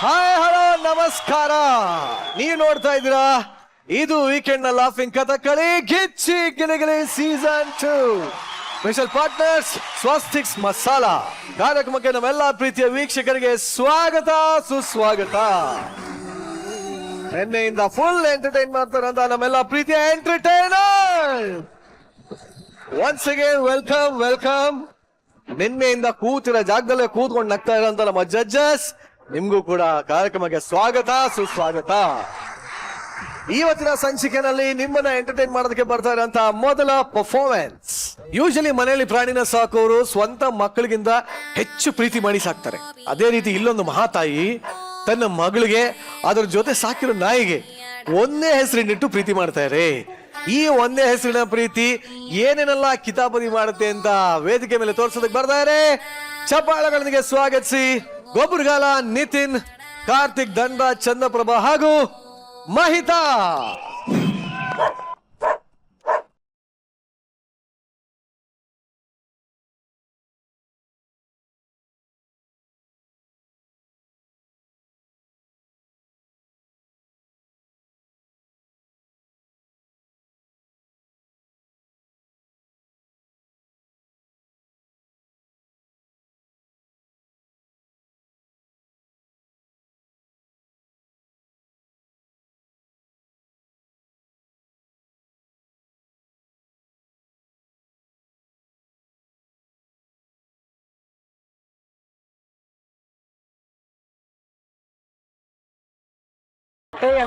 Hi hello ನಮಸ್ಕಾರ. ನೀವು ನೋಡ್ತಾ ಇದ್ದೀರಾ ಇದು ವೀಕೆಂಡ್ ನ ಲಾಫಿಂಗ್ ಕಥಕಳಿ ಗಿಚ್ಚಿ ಗಿಲಿಗಿಲಿ ಸೀಸನ್ 2. ಸ್ಪೆಷಲ್ ಪಾರ್ಟ್ನರ್ಸ್ ಸ್ವಸ್ತಿಕ್ಸ್ ಮಸಾಲಾ ಕಾರ್ಯಕ್ರಮಕ್ಕೆ ನಮ್ಮೆಲ್ಲ ಪ್ರೀತಿಯ ವೀಕ್ಷಕರಿಗೆ ಸ್ವಾಗತ ಸುಸ್ವಾಗತ. ನಿನ್ನೆಯಿಂದ ಫುಲ್ ಎಂಟರ್ಟೈನ್ ಮಾಡ್ತಾರಂತ ನಮ್ಮೆಲ್ಲ ಪ್ರೀತಿಯ entertainer. Once again welcome welcome. ನಿನ್ನೆಯಿಂದ ಕೂತಿರೋ ಜಾಗದಲ್ಲೇ ಕೂತ್ಕೊಂಡು ನಗ್ತಾ ಇರೋಂತ ನಮ್ಮ ಜಡ್ಜಸ್, ನಿಮ್ಗೂ ಕೂಡ ಕಾರ್ಯಕ್ರಮಕ್ಕೆ ಸ್ವಾಗತ ಸುಸ್ವಾಗತ. ಇವತ್ತಿನ ಸಂಚಿಕೆನಲ್ಲಿ ನಿಮ್ಮನ್ನ ಎಂಟರ್ಟೈನ್ ಮಾಡೋದಕ್ಕೆ ಬರ್ತಾ ಇರೋಂತ ಮೊದಲ ಪರ್ಫಾರ್ಮೆನ್ಸ್. ಯೂಶಲಿ ಮನೆಯಲ್ಲಿ ಪ್ರಾಣಿನ ಸಾಕೋರು ಸ್ವಂತ ಮಕ್ಕಳಿಗಿಂತ ಹೆಚ್ಚು ಪ್ರೀತಿ ಮಾಡಿ ಸಾಕ್ತಾರೆ. ಅದೇ ರೀತಿ ಇಲ್ಲೊಂದು ಮಹಾತಾಯಿ ತನ್ನ ಮಗಳಿಗೆ ಅದ್ರ ಜೊತೆ ಸಾಕಿರೋ ನಾಯಿಗೆ ಒಂದೇ ಹೆಸರಿನಿಟ್ಟು ಪ್ರೀತಿ ಮಾಡ್ತಾರೆ. ಈ ಒಂದೇ ಹೆಸರಿನ ಪ್ರೀತಿ ಏನೇನೆಲ್ಲ ಕಿತಾಪತಿ ಮಾಡುತ್ತೆ ಅಂತ ವೇದಿಕೆ ಮೇಲೆ ತೋರಿಸೋದಕ್ಕೆ ಬರ್ತಾರೆ. ಚಪ್ಪಾಳೆಗಳೊಂದಿಗೆ ಸ್ವಾಗತಿಸಿ ಗೊಬ್ಬರಗಾಲ, ನಿತಿನ್, ಕಾರ್ತಿಕ್, ದಂಡ, ಚಂದ್ರಪ್ರಭಾ ಹಾಗೂ ಮಹಿತಾ.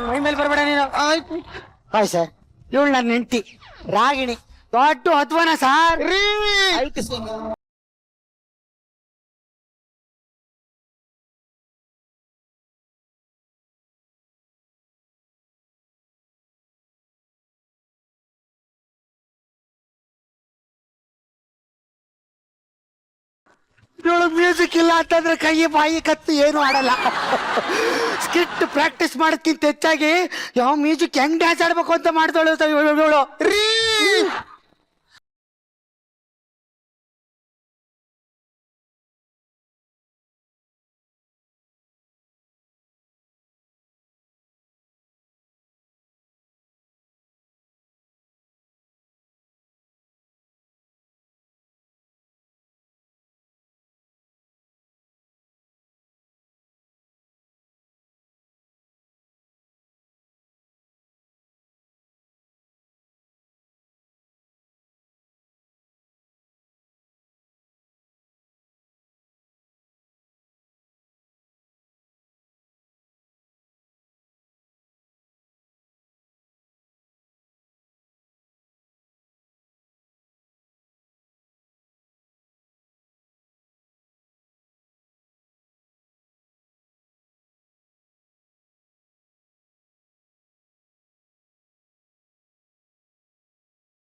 ಮೈ ಮೇಲೆ ಬರ್ಬೇಡ ನೀನು. ಹಾಯ್ ಸರ್, ಇವಳು ನನ್ನ ಹೆಂಡತಿ ರಾಗಿಣಿ, ದೊಡ್ಡ ಹತ್ವನ ಸಾರ್. ಇವಳು ಮ್ಯೂಸಿಕ್ ಇಲ್ಲ ಅಂತಂದ್ರೆ ಕೈ ಬಾಯಿ ಕತ್ತು ಏನು ಆಡಲ್ಲ. ಸ್ಕಿಟ್ ಪ್ರಾಕ್ಟೀಸ್ ಮಾಡೋದಕ್ಕಿಂತ ಹೆಚ್ಚಾಗಿ ಯಾವ ಮ್ಯೂಸಿಕ್ ಹೆಂಗ್ ಡ್ಯಾನ್ಸ್ ಆಡ್ಬೇಕು ಅಂತ ಮಾಡ್ದವಳು ಇವಳು.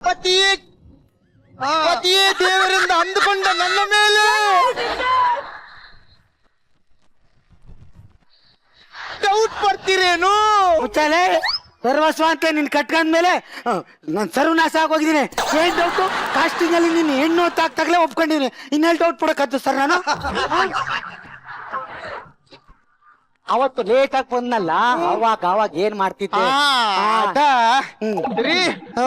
ಪತಿಯೇ ದೇವರಿಂದ ಅಂದುಕೊಂಡ ನನ್ನ ಮೇಲೆ ಡೌಟ್ ಪಡ್ತೀರೇನು? ಮುಚ್ಚಾಲೆ ಸರ್ವಸ್ವ ಅಂತ ನಿನ್ ಕಟ್ಕೊಂಡ್ಮೇಲೆ ನಾನ್ ಸರ್ವನಾಶ ಆಗೋಗಿದ್ದೀನಿ. ಏನ್ ಡೌಟು? ಕಾಸ್ಟಿಂಗ್ ಅಲ್ಲಿ ನಿನ್ನ ಹೆಣ್ಣು ತಾಗ್ತಾಗ್ಲೇ ಒಪ್ಕೊಂಡಿದ್ದೀನಿ. ಇನ್ನೆಲ್ಲಿ ಡೌಟ್ ಪಡಕತ್ತು ಸರ್ ನಾನು? ಅವತ್ತು ಲೇಟ್ ಆಗಿ ಬಂದ್ನಲ್ಲ, ಅವಾಗ ಏನ್ ಮಾಡ್ತಿದ್ದೆ?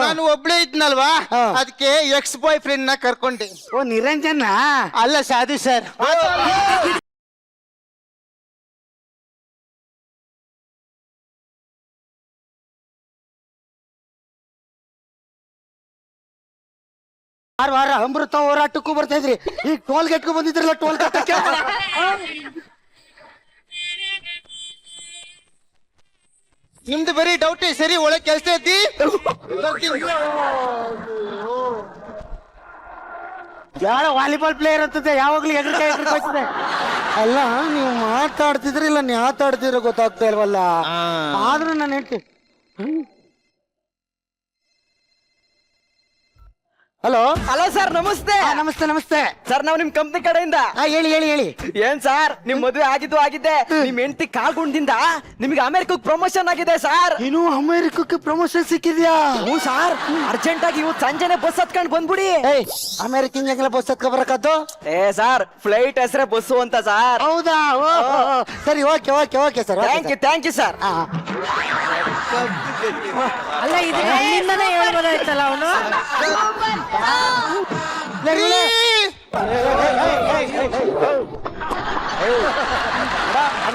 ನಾನು ಒಬ್ಳೇ ಇದ್ನಲ್ವಾ, ಅದಕ್ಕೆ ಎಕ್ಸ್ ಬಾಯ್ ಫ್ರೆಂಡ್ ನ ಕರ್ಕೊಂಡೆ. ಓ ನಿರಂಜನ ಅಲ್ಲ ಸಾಧು ಸರ್. ವಾರ ಅಮೃತ ಹೋರಾಟಕ್ಕೂ ಬರ್ತಾ ಇದ್ರಿ, ಈಗ ಟೋಲ್ ಗೇಟ್ಗೂ ಬಂದಿದ್ರಲ್ಲ, ಟೋಲ್ ಕಟ್ಟಕ್ಕೆ. ನಿಮ್ದು ಬರೀ ಡೌಟ್. ಸರಿ, ಒಳಗೆ ಕೆಲಸ ಐತಿ. ಯಾರ ವಾಲಿಬಾಲ್ ಪ್ಲೇಯರ್ ಅಂತದೆ, ಯಾವಾಗ್ಲೂ ಎಗ್ರಿಕಾಯ್ತದೆ. ಅಲ್ಲ ನೀವು ಮಾತಾಡ್ತಿದ್ರಿ ಇಲ್ಲ ಮಾತಾಡ್ತಿದ್ರೆ ಗೊತ್ತಾಗ್ತಾ ಇಲ್ವಲ್ಲ. ಆದ್ರೂ ನಾನು ಹೇಳ್ತೀನಿ, ಹಲೋ ಹಲೋ ಸರ್, ನಮಸ್ತೆ. ನಮಸ್ತೆ ನಮಸ್ತೆ. ಸರ್, ನಾವು ನಿಮ್ ಕಂಪ್ನಿ ಕಡೆಯಿಂದ. ಹೇಳಿ ಹೇಳಿ ಹೇಳಿ. ಏನ್ ಸರ್, ನಿಮ್ ಮದುವೆ ಆಗಿದ್ದೆ. ನಿಮ್ ಹೆಂಡತಿ ಕಾಲ್ಗುಂಡದಿಂದ ನಿಮ್ಗೆ ಅಮೆರಿಕಕ್ಕೆ ಪ್ರಮೋಷನ್ ಆಗಿದೆ ಸರ್. ಇನ್ನು ಅಮೆರಿಕಕ್ಕೆ ಪ್ರಮೋಷನ್ ಸಿಕ್ಕಿದ್ಯಾ? ಹ್ಞೂ ಸರ್, ಅರ್ಜೆಂಟ್ ಆಗಿ ಇವತ್ತು ಸಂಜೆನೆ ಬಸ್ ಹತ್ಕೊಂಡ್ ಬಂದ್ಬಿಡಿ. ಅಮೆರಿಕನ್ ಹೆಂಗೆಲ್ಲ ಬಸ್ ಹತ್ಕೊ ಬರಕತ್ತು? ಸರ್, ಫ್ಲೈಟ್ ಹೆಸರೇ ಬಸ್ಸು ಅಂತ ಸರ್. ಹೌದಾ? ಸರಿ, okay okay okay sir. Thank you sir. ಅಲ್ಲ, ಇದು ನನ್ನಿಂದನೇ ಹೇಳ್ಬೋದಾಯ್ತಲ್ಲ ಅವನು.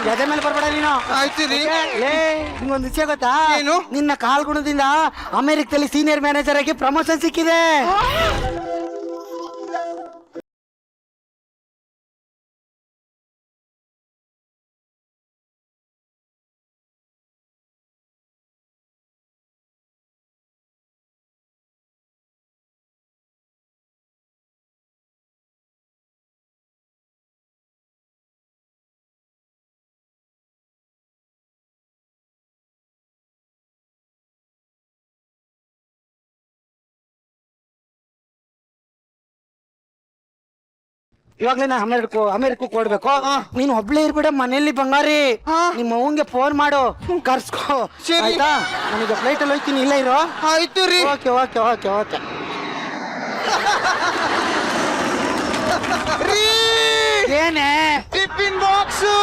ಗದೆ ಮೇಲೆ ಬರ್ಬೇಡ ನೀನು. ಆಯ್ತು ರೀ. ನಿಂಗೊಂದು ವಿಷಯ ಗೊತ್ತಾ? ಏನು? ನಿನ್ನ ಕಾಲ್ಗುಣದಿಂದ ಅಮೆರಿಕದಲ್ಲಿ ಸೀನಿಯರ್ ಮ್ಯಾನೇಜರ್ ಆಗಿ ಪ್ರಮೋಷನ್ ಸಿಕ್ಕಿದೆ. ಇವಾಗ್ಲೇ ನಾ ಅಮೆರಿಕಕ್ಕೆ ಓಡ್ಬೇಕು. ನೀನು ಒಬ್ಳೇ ಇರ್ಬೇಡ ಮನೆಯಲ್ಲಿ ಬಂಗಾರಿ. ನಿಮ್ಮ ಅವ್ವನ್ಗೆ ಫೋನ್ ಮಾಡು, ಕರ್ಸ್ಕೋ. ಸರಿ. ಆಯ್ತಾ? ನನಗೆ ಫ್ಲೈಟ್ ಅಲ್ಲಿ ಹೋಗ್ತೀನಿ, ಇಲ್ಲ ಇರೋ. ಆಯ್ತು ರೀ. Okay okay okay okay. ಏನೇ? ಟಿಫಿನ್ ಬಾಕ್ಸು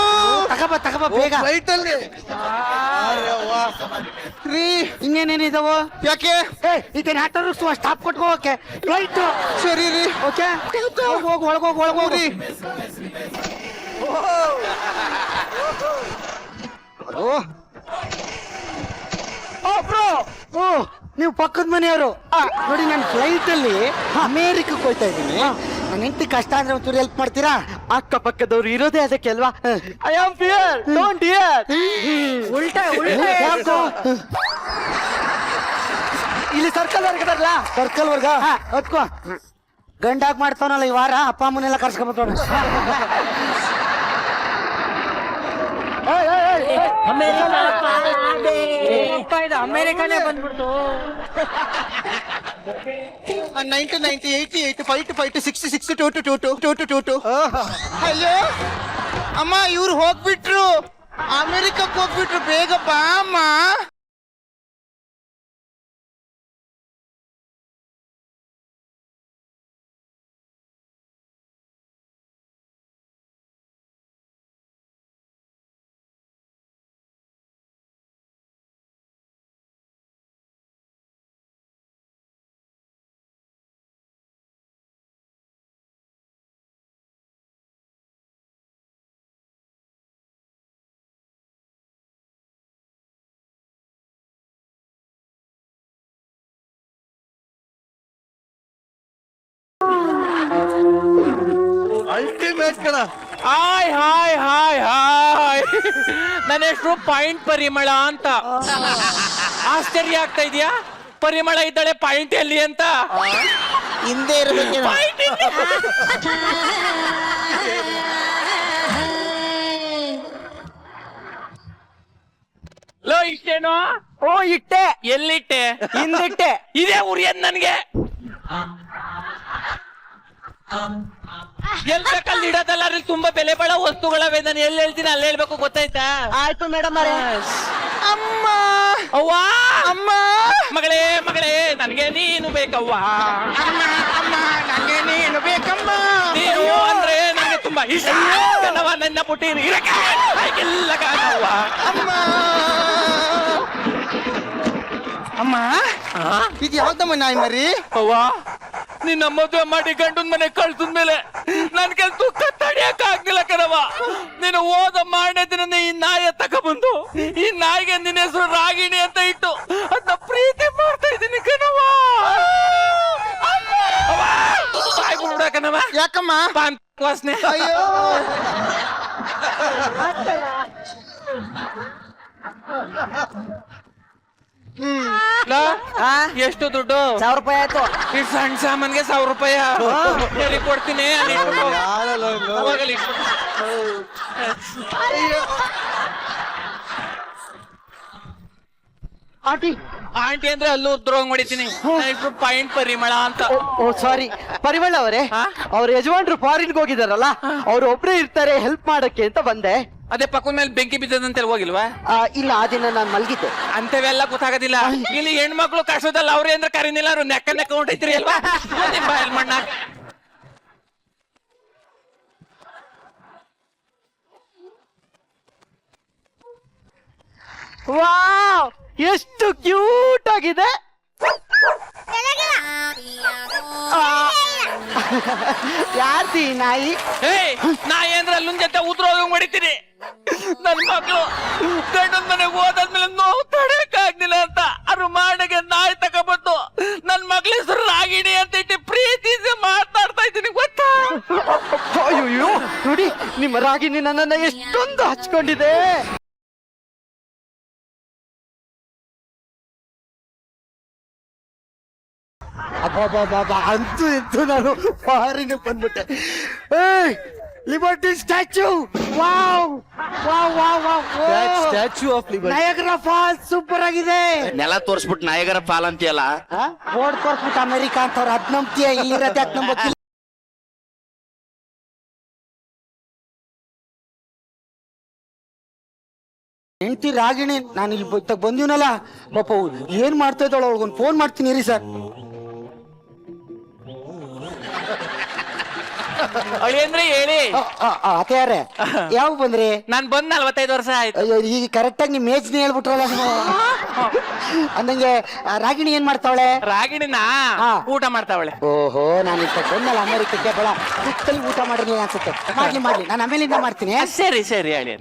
ತಗಬ ಬೇಗ. ಫ್ಲೈಟ್ ಅಲ್ಲಿ ರೀ. ಇನ್ನೇನೇನಿದಾವು? ಯಾಕೆ? ಇದನ್ನ ಆಟೋ ಸ್ಟಾಪ್ ಕೊಟ್ಕೋ. Okay, flight. ಸರಿ ರೀ. ಓಕೆ, ಹೋಗು ಒಳಗೋಗಿ. ನೀವು ಪಕ್ಕದ ಮನೆಯವರು ನೋಡಿ. ನಾನು ಫ್ಲೈಟ್ ಅಲ್ಲಿ ಅಮೇರಿಕಕ್ಕೆ ಹೋಗ್ತಾ ಇದ್ದೀನಿ. ನನ್ನ ಹೆಂಡತಿ ಕಷ್ಟ ಅಂದ್ರೆ ಒಂಚೂರು ಹೆಲ್ಪ್ ಮಾಡ್ತೀರಾ? ಅಕ್ಕ ಪಕ್ಕದವ್ರು ಇರೋದೇ ಅದಕ್ಕೆ ಅಲ್ವಾ. I am fear, don't here. ಉಲ್ಟಾ ಯಾಕೋ? ಇಲ್ಲಿ ಸರ್ಕಲ್ ವರ್ಗ ಬರಲ್ಲ. ಸರ್ಕಲ್ ವರ್ಗ ಹತ್ಕೋ. ಗಂಡಾಗ್ ಮಾಡ್ತಾವನಲ್ಲ ಈ ವಾರ, ಅಪ್ಪ ಅಮ್ಮನೆಲ್ಲ ಕರ್ಸ್ಕೊಂಬತ್ತವನ. ಅಮೆರಿಕಾನೇ ಬಂದ್ಬಿಡ್ತು. 90 90 80 85 5 66 22 ಹಲೋ ಅಮ್ಮ, ಇವ್ರು ಹೋಗ್ಬಿಟ್ರು, ಅಮೆರಿಕಕ್ಕೆ ಹೋಗ್ಬಿಟ್ರು. ಬೇಗ ಬಾ ಅಮ್ಮ. ಅಲ್ಟಿಮೇಟ್ ಕಣ. ಹಾಯ್ ಹಾಯ್ ಹಾಯ್ ಹಾಯ್, ನನ್ನ ಹೆಸರು ಪಾಯಿಂಟ್ ಪರಿಮಳ ಅಂತ. ಆಶ್ಚರ್ಯ ಆಗ್ತಾ ಇದೆಯಾ? ಪರಿಮಳ ಇದ್ದಾಳೆ, ಪಾಯಿಂಟ್ ಎಲ್ಲಿ ಅಂತ. ಹಿಂದೆ ಇರಬೇಕು. Point low, ಇಷ್ಟೇನೋ? ಓ, ಇಟ್ಟೆ. ಎಲ್ಲಿಟ್ಟೆ? ಹಿಂದಿಟ್ಟೆ. ಇದೇ ಉರಿಯದ್ ನನ್ಗೆ. ಎಲ್ ಬೇಕಲ್ಲಿ ಇಡೋದಲ್ಲ, ಅಲ್ಲಿ ತುಂಬಾ ಬೆಲೆ ಬಾಳೋ ವಸ್ತುಗಳವೆ. ನಾನು ಎಲ್ಲಿ ಹೇಳ್ತೀನಿ ಅಲ್ಲಿ ಹೇಳ್ಬೇಕು, ಗೊತ್ತಾಯ್ತಾ? ಆಯ್ತು ಮೇಡಮ್. ಅಮ್ಮ, ಅವ್ವ, ಅಮ್ಮ, ಮಗಳೇ ಮಗಳೇ, ನನಗೆ ನೀನು ಬೇಕವ್ವ. ಅಮ್ಮ, ಅಮ್ಮ, ನನಗೆ ನೀನು ಬೇಕಮ್ಮ. ನೀನು ಅಂದ್ರೆ ನನಗೆ ತುಂಬಾ ಇಷ್ಟ. ಕಣವ, ನನ್ನ ಪುಟ್ಟಿ ಇಲ್ಲ ಕಾಣವ್ವ. ಅಮ್ಮ, ಅಮ್ಮ, ಇದು ಯಾವ್ದಮ್ಮ ನಾಯಿ ಮರಿ? ಅವ್ವ, ನಿನ್ನ ಮದುವೆ ಮಾಡಿ ಗಂಡನ ಮನೆ ಕಳ್ಸಿದ್ಮೇಲೆ ನನ್ಗೆ ದುಃಖ ತಡಿಯಕ್ ಆಗ್ಲಿಲ್ಲ ಕಣವ. ನೀನು ಹೋದ ಮಾಡೇ ದಿನ ಈ ನಾಯಿ ತಗೊಬಂದು ಈ ನಾಯಿಗೆ ನಿನ್ನ ಹೆಸರು ರಾಗಿಣಿ ಅಂತ ಇಟ್ಟು ಅದನ್ನ ಪ್ರೀತಿ ಮಾಡ್ತಾ ಇದ್ದೀನಿ ಕಣವ. ಬಾಯ್ ಬಿಡ ಕಣವ. ಯಾಕಮ್ಮ? ಪಾನ್ ವಾಸನೆ. ಅಯ್ಯೋ, ಎಷ್ಟು ದುಡ್ಡು? 1000 ರೂಪಾಯಿ ಆಯ್ತು. ಈ ಸಣ್ಣ ಸಾಮಾನ್ಗೆ 1000 ರೂಪಾಯಿ ಸರಿ ಕೊಡ್ತೀನಿ. ಅಲ್ಲಿ ಇಟ್ಬಿಟ್ಟು. ಅವಾಗಲ್ಲಿ ಇಟ್ಬಿಟ್ಟು. ಆಂಟಿ ಆಂಟಿ ಅಂದ್ರೆ ಅಲ್ಲೂ ಉದ್ರೋಗ್ ಮಾಡಿದ್ದೀನಿ ಪಾಯಿಂಟ್ ಪರಿಮಳ ಅಂತ. ಓ ಸಾರಿ ಪರಿಮಳ ಅವರೇ, ಅವ್ರ ಯಜಮಾನ್ರು ಫಾರಿನ್ಗೆ ಹೋಗಿದಾರಲ್ಲ, ಅವ್ರು ಒಬ್ರೇ ಇರ್ತಾರೆ ಹೆಲ್ಪ್ ಮಾಡಕ್ಕೆ ಅಂತ ಬಂದೆ. ಅದೇ ಪಕ್ಕದ ಮೇಲೆ ಬೆಂಕಿ ಬಿದ್ದದಂತೆಲ್ಲ ಹೋಗಿಲ್ವಾ? ಇಲ್ಲ, ಆ ದಿನ ನಾನು ಮಲ್ಗಿದ್ದೆ. ಅಂತವೆಲ್ಲ ಗೊತ್ತಾಗೋದಿಲ್ಲ. ಇಲ್ಲಿ ಹೆಣ್ಮಕ್ಳು ಕಷ್ಟದಲ್ಲಿ ಅವ್ರೆ ಅಂದ್ರೆ ಕರೀನಿಲ್ಲ, ಅವ್ರು ನೆಕ್ಕ ಹೊಂಟೈತ್ರಿ ಅಲ್ವಾ? ನಿಮ್ ಬಾಯಲ್ಲಿ ಮಣ್ಣ. ವಾವ್, ಎಷ್ಟು ಕ್ಯೂಟ್ ಆಗಿದೆ. ಯಾರ್ದಿ ನಾಯಿ? ನಾಯಿ ಅಂದ್ರೆ ಅಲ್ಲೊಂದ್ ಜೊತೆ ಉದ್ರೋಗ ಮಾಡಿತೀನಿ. ನನ್ ಮಕ್ಳು ಗಂಡನ ಮನೆಗೆ ಹೋದಾದ್ಮೇಲೆ ನೋವು ತಡೆಯಕ್ಕಾಗ್ಲಿಲ್ಲ ಅಂತ ಅವ್ರು ಮಾಡಿಗೆ ನಾಯಿ ತಗೊಬಂದು ನನ್ ಮಕ್ಳ ಹೆಸರು ರಾಗಿಣಿ ಅಂತ ಇಟ್ಟು ಪ್ರೀತಿಸಿ ಮಾತಾಡ್ತಾ ಇದ್ದೀನಿ ಗೊತ್ತಾ? ಅಯ್ಯೋ ನೋಡಿ, ನಿಮ್ಮ ರಾಗಿಣಿ ನನ್ನನ್ನ ಎಷ್ಟೊಂದು ಹಚ್ಕೊಂಡಿದೆ. ಅಬ್ಬಾ ಅಂತೂ ಇತ್ತು ನಾನು ಫಾರಿನ್ ಬಂದ್ಬಿಟ್ಟೆ. Liberty statue, wow wow wow wow, statue of liberty. Niagara Falls super ಆಗಿದೆ. ನೆಲ ತೋರ್ಸ್ಬಿಟ್ಟು ನಾಯಕರ ಪಾಲ್ ಅಂತೀಯಲ್ಲ. ಬೋರ್ಡ್ ತೋರ್ಸ್ಬಿಟ್ಟು ಅಮೆರಿಕ ಅಂತವ್ರು ಅದ್ ನಂಬ್ತೀಯ, ಇಲ್ಲಿರತ್ತೆ ಅದ್ ನಂಬಕ್ಕಿಲ್ಲ. ಹೆಂಡತಿ ರಾಗಿಣಿ, ನಾನು ಇಲ್ಲಿ ಬಂದಿವನಲ್ಲ ಪಾಪ, ಏನ್ ಮಾಡ್ತಾ ಇದ್ದಾಳ, ಅವಳಿಗೊಂದು ಫೋನ್ ಮಾಡ್ತೀನಿ ರೀ ಸರ್. ಅಳಿ ಅಂದ್ರೆ ಹೇಳಿ. ಅತ್ಯಾರೆ ಯಾವಾಗ ಬಂದ್ರಿ? ನಾನ್ ಬಂದ್ 45 ವರ್ಷ ಆಯ್ತು. ಅಯ್ಯೋ, ಈಗ ಕರೆಕ್ಟ್ ಆಗಿ ನಿಮ್ ಏಜ್ನೇ ಹೇಳ್ಬಿಟ್ರಲ್ಲ ನೀವು. ಅಂದಂಗೆ ರಾಗಿಣಿ ಏನ್ ಮಾಡ್ತಾವಳೆ? ರಾಗಿಣಿನ ಊಟ ಮಾಡ್ತಾವಳೆ. ಓಹೋ, ನಾನು ಈಗ ಬಂದಲ್ಲ ಅಮೆರಿಕಕ್ಕೆ, ಬಹಳ ಸುತ್ತಲಿ ಊಟ ಮಾಡಿರ್ಲಿಲ್ಲ ಅನ್ಸುತ್ತೆ. ಮಾಡ್ಲಿ, ನಾನು ಆಮೇಲಿಂದ ಮಾಡ್ತೀನಿ. ಸರಿ ಸರಿ ಹೇಳಿ.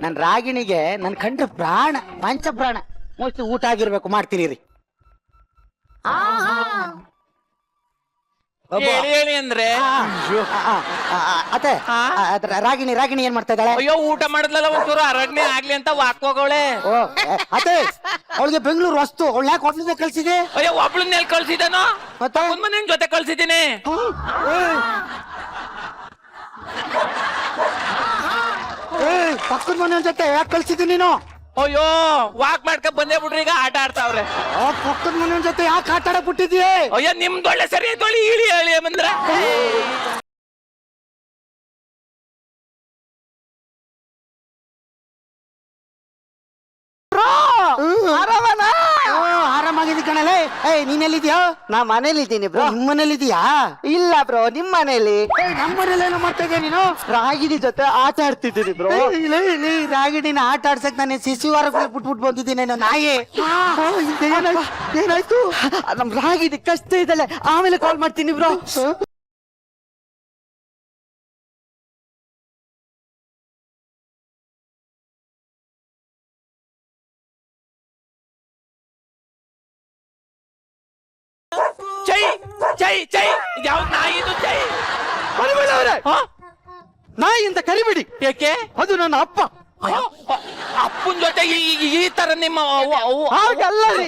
ನನ್ ರಾಗಿಣಿಗೆ ನನ್ ಕಂಡ್ರೆ ಪ್ರಾಣ, ಪಂಚ ಪ್ರಾಣ. ಮೋಸ್ಟ್ಲಿ ಊಟ ಆಗಿರ್ಬೇಕು, ಮಾಡ್ತೀನಿ ರೀ. ಹೇಳಿ ಅಂದ್ರೆ ಅತ್ತೆ, ರಾಗಿಣಿ ಏನ್ ಮಾಡ್ತಾ ಇದ್ದಾಳೆ? ಅಯ್ಯೋ, ಊಟ ಮಾಡಿದ್ಲಲ್ಲ ಒಂಚೂರು ಅರಣ್ಯ ಆಗ್ಲಿ ಅಂತ ವಾಕ್ ಹೋಗವಳೆ. ಓ ಅತ್ತೆ, ಅವಳಿಗೆ ಬೆಂಗಳೂರು ವಸ್ತು, ಅವಳು ಯಾಕೆ ಹೋಟ್ಲಿಂದ ಕಳ್ಸಿದೆ? ಅಯ್ಯೋ, ಒಬ್ಳನ್ನ ಎಲ್ಲಿ ಕಳ್ಸಿದಾನೋ? ಮತ್ತೆ ಮನೆ ಜೊತೆ ಕಳ್ಸಿದ್ದೀನಿ. ಪಕ್ಕದ ಮನೆ ಜೊತೆ ಯಾಕೆ ಕಳ್ಸಿದ್ದೀನಿ ನೀನು? ಅಯ್ಯೋ, ವಾಕ್ ಮಾಡ್ಕೊಂಡ್ ಬಂದೇ ಬಿಡ್ರಿ, ಈಗ ಆಟ ಆಡ್ತಾವ್ರೆ. ಪಕ್ಕದ ಮನೆ ಜೊತೆ ಯಾಕೆ ಆಟ ಆಡಕ್ ಬಿಟ್ಟಿದ್ಯೆ? ಅಯ್ಯೋ, ನಿಮ್ದೊಳ್ಳೆ ಸರಿ ಐತೊಳ್ಳಿ, ಇಳಿ ಹೇಳಿ ಬಂದ್ರ. ಆರಾಮಾಗಿದ್ದಿ ಕಣಲೆ. ನೀನೆಲ್ಲಿದ್ಯಾ? ನಾ ಮನೇಲಿ ಇದ್ದೀನಿ ಬ್ರೋ. ನಿಮ್ ಮನೇಲಿದ್ಯಾ? ಇಲ್ಲ ಬ್ರೋ, ನಿಮ್ ಮನೇಲಿ. ನಮ್ಮ ಮನೇಲಿ ಏನೋ ಮಾಡ್ತಾ ಇದ್ಯಾ ನೀನು? ರಾಗಿಣಿ ಜೊತೆ ಆಟ ಆಡ್ತಿದ್ದೀನಿ ಬ್ರೋ. ರಾಗಿಣಿನ ಆಟ ಆಡ್ಸಕ್ ನಾನು ಶಿಶುವಾರ ಬಿಟ್ಬಿಟ್ಟು ಬಂದಿದ್ದೀನಿ ನಾಯಿ. ಏನಾಯ್ತು? ನಮ್ ರಾಗಿಣಿ ಕಷ್ಟ ಇದಲ್ಲ, ಆಮೇಲೆ ಕಾಲ್ ಮಾಡ್ತೀನಿ ಬ್ರೋ. ಚೈ ಚೈ ಚೈ, ಯಾವ ನಾಯಿ ಇದು? ಚೈ ನಾಯಿ ಅಂತ ಕರಿಬೇಡಿ. ಯಾಕೆ? ಅದು ನನ್ನ ಅಪ್ಪ. ಅಪ್ಪನ ಜೊತೆ ಈ ತರ ನಿಮ್ಮ ಹಾಗಲ್ಲ ರೀ.